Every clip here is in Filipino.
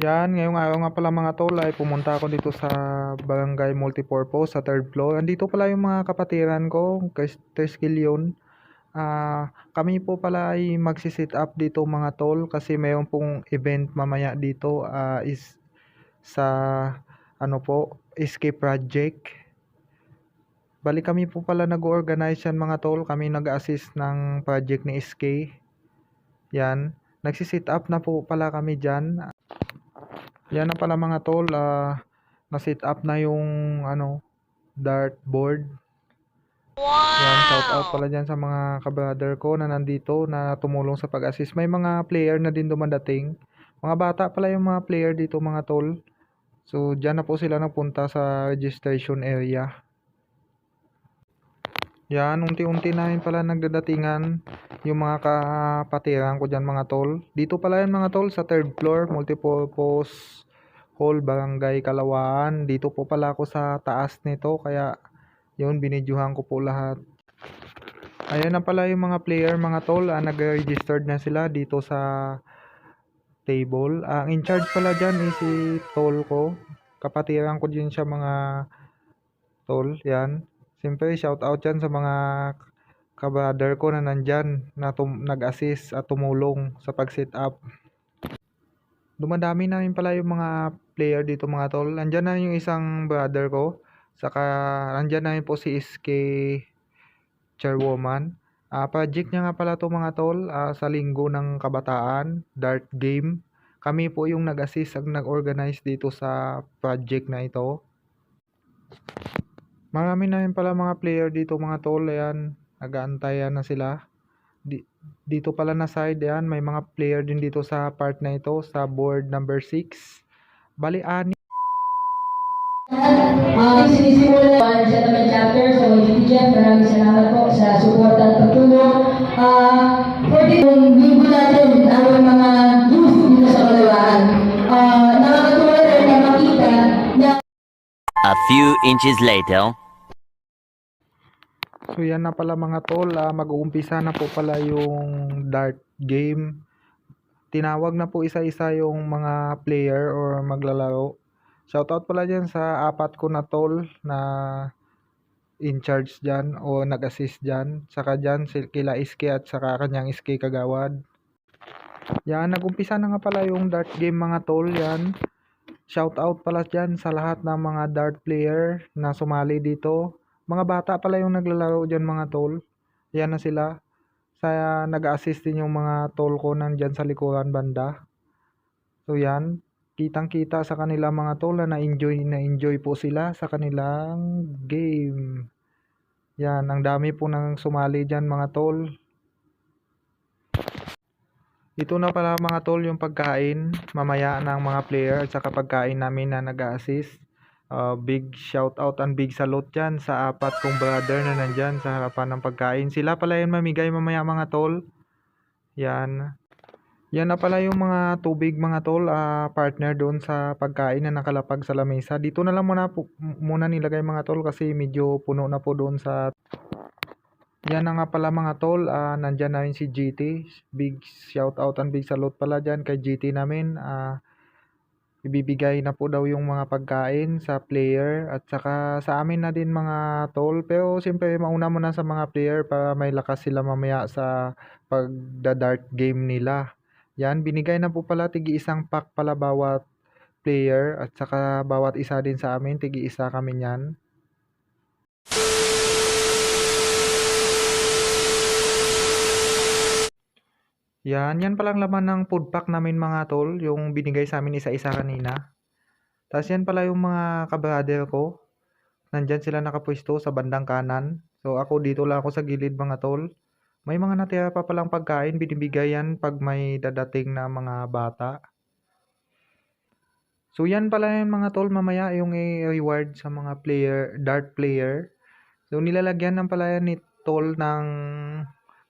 Yan, ngayong araw nga pala mga tol ay pumunta ako dito sa Barangay Multipurpose sa third floor. Andito pala yung mga kapatiran ko, Terskil yun. Kami po pala ay magsisit up dito mga tol kasi mayroon pong event mamaya dito is sa escape project. Bali kami po pala nag-organize yan mga tol, kami nag-assist ng project ni SK. Yan, nagsisit up na po pala kami dyan. Yan na pala mga tol, na-set up na yung dartboard. Yan, shout out pala dyan sa mga kabrother ko na nandito na tumulong sa pag-assist. May mga player na din dumadating. Mga bata pala yung mga player dito mga tol. So, dyan na po sila nagpunta sa registration area. Yan, unti-unti na rin pala nagdadatingan yung mga kapatiran ko dyan mga tol. Dito pala yan mga tol sa third floor, multipurpose hall, Barangay Kalawaan. Dito po pala ako sa taas nito, kaya yun, binidyohan ko po lahat. Ayan na pala yung mga player mga tol, nag-registered na sila dito sa table. Ang in charge pala dyan is si tol ko. Kapatiran ko din siya mga tol, yan. Siyempre, shout out yan sa mga kabrother ko na nandyan na nag-assist at tumulong sa pag-set up. Dumadami na rin pala yung mga player dito mga tol. Nandyan na yung isang brother ko. Saka nandyan na rin po si SK Chairwoman. Project niya nga pala to mga tol sa Linggo ng Kabataan, Dart Game. Kami po yung nag-assist at nag-organize dito sa project na ito. Marami na rin pala mga player dito mga tol. Ayan, nag-aantayan na sila. Dito pala na side yan, may mga player din dito sa part na ito, sa board number 6. Bali, ani. Sinisimulan sa naman chapter, so Jeff, maraming salamat po sa support at pagtulong. For ditong linggo natin, ang mga youth dito sa Kalawaan, nakakatuwa rin na makita na A few inches later. So yan na pala mga tol, mag-uumpisa na po pala yung dart game. Tinawag na po isa-isa yung mga player or maglalaro. Shoutout pala dyan sa 4 ko na tol na in charge dyan o nag-assist dyan. Saka dyan kila Iski at saka kanyang Iski Kagawad. Yan, nag-umpisa na nga pala yung dart game mga tol. Yan, shoutout pala dyan sa lahat ng mga dart player na sumali dito. Mga bata pala yung naglalaro dyan mga tol. Yan na sila. Nag-assist din yung mga tol ko nandyan sa likuran banda. So yan, kitang-kita sa kanila mga tol na na-enjoy po sila sa kanilang game. Yan, ang dami po nang sumali dyan mga tol. Ito na pala mga tol yung pagkain mamaya ng mga player at saka pagkain namin na nag-assist. Big shout out and big salute dyan sa 4 kong brother na nandyan sa harapan ng pagkain. Sila pala yung mamigay mamaya mga tol. Yan. Yan na pala yung mga tubig mga tol, partner doon sa pagkain na nakalapag sa lamesa. Dito na lang muna nilagay mga tol kasi medyo puno na po doon sa... Yan na nga pala mga tol, nandyan na rin si GT. Big shout out and big salute pala dyan kay GT namin. Ibibigay na po daw yung mga pagkain sa player at saka sa amin na din mga tol. Pero siyempre mauna muna sa mga player para may lakas sila mamaya sa pagda-dart game nila. Yan, binigay na po pala tigi-isang pack pala bawat player at saka bawat isa din sa amin, tigi-isa kami niyan. Yan palang laman ng food pack namin mga tol, yung binigay sa amin isa-isa kanina. Tapos yan pala yung mga kabrother ko. Nandyan sila nakapwesto sa bandang kanan. So ako dito lang ako sa gilid mga tol. May mga natira pa palang pagkain, binibigay yan pag may dadating na mga bata. So yan pala yung mga tol mamaya yung i-reward sa mga dart player. So nilalagyan ng pala yan ni tol ng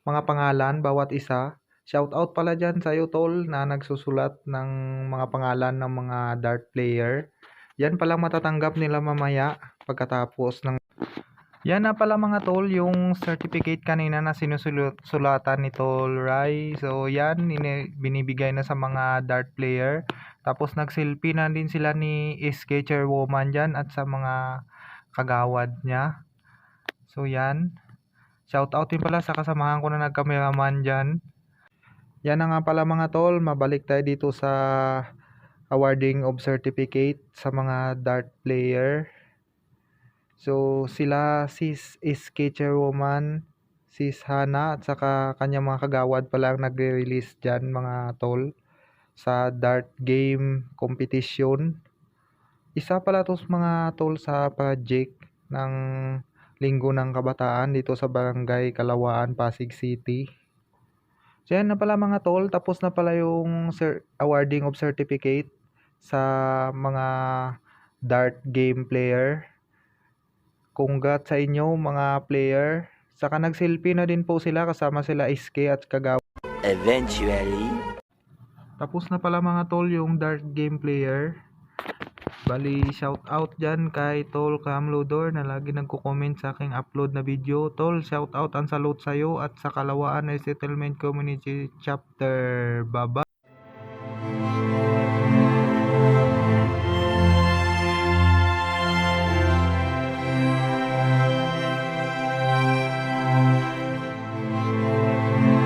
mga pangalan bawat isa. Shout out pala dyan sa iyo tol na nagsusulat ng mga pangalan ng mga dart player. Yan palang matatanggap nila mamaya pagkatapos ng... Yan na pala mga tol yung certificate kanina na sinusulatan ni Tol Rai. So yan, binibigay na sa mga dart player. Tapos nagselfie na din sila ni SK Chairwoman dyan at sa mga kagawad niya. So yan. Shoutout din pala sa kasamahan ko na nagkameraman dyan. Yan na nga pala mga tol, mabalik tayo dito sa awarding of certificate sa mga dart player. So sila sis SK Chairwoman, sis Hana at saka kanyang mga kagawad pala ang nagre-release dyan mga tol sa dart game competition. Isa pala to mga tol sa project ng Linggo ng Kabataan dito sa Barangay Kalawaan, Pasig City. So yan na pala mga tol, tapos na pala yung awarding of certificate sa mga dart game player. Congrats sa inyo mga player. Saka nag-selfie na din po sila kasama sila SK at kagawad. Eventually. Tapos na pala mga tol yung dart game player. Bali, shout out dyan kay Tol Cam Ludor na lagi nagko-comment sa aking upload na video. Tol, shout out ang salute sa'yo at sa Kalawaan Settlement Community Chapter. Bye-bye.